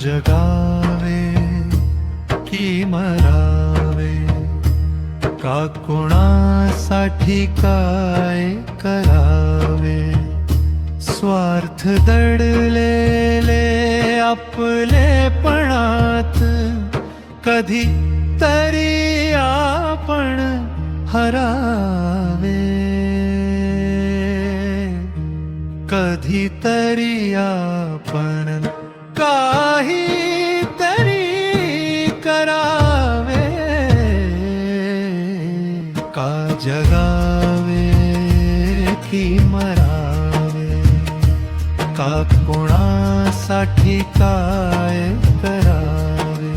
जगावे की मरावे, का कोणासाठी काय करावे, स्वार्थ दडलेले आपलेपणात कधी तरी आपण हरावे, कधी तरी आपण काही तरी करावे, का जगावे की मरावे, का कोणासाठी काय करावे.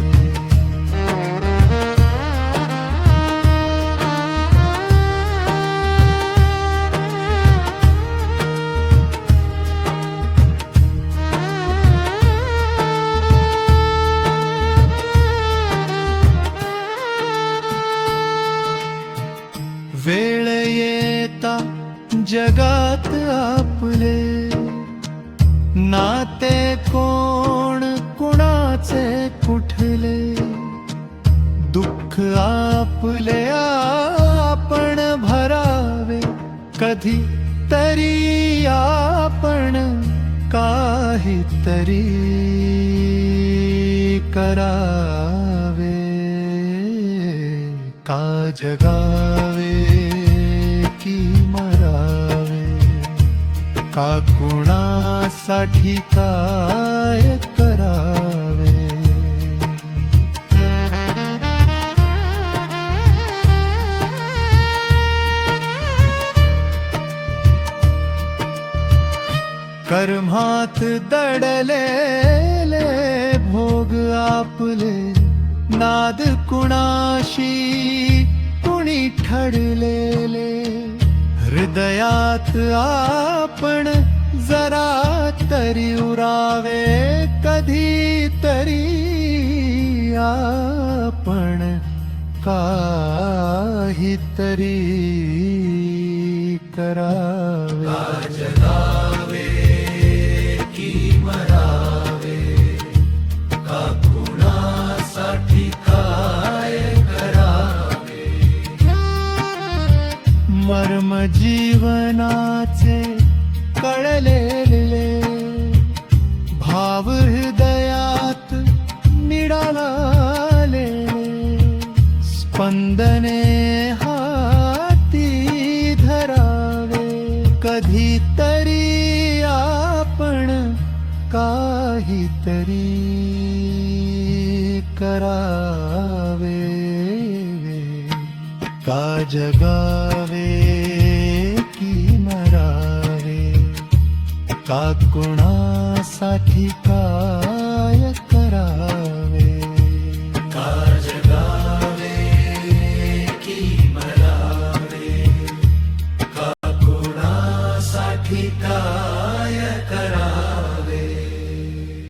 वेळ येता जगात आपले नाते कोण कुणाचे कुठले, दुःख आपले आपण भरावे, कधी तरी आपण काहीतरी करावे, का जगावे की मरावे, का कुणासाठी काय करावे. कर्मात दडलेले भोग आपले, नाद कुणाशी कुणी ठरलेले, हृदयात आपण जरा तरी उरावे, कधी तरी आपण काहीतरी करावे. जगावे की मरावे, का कुणासाठी काय करावे, मर्म जीवनाचे कळलेले, भाव हृदयात मिळाले, स्पंदने हाती धरावे, कधी तरी आपण काहीतरी करावे, का जगावे की मरावे, का कुणासाठी काय करावे.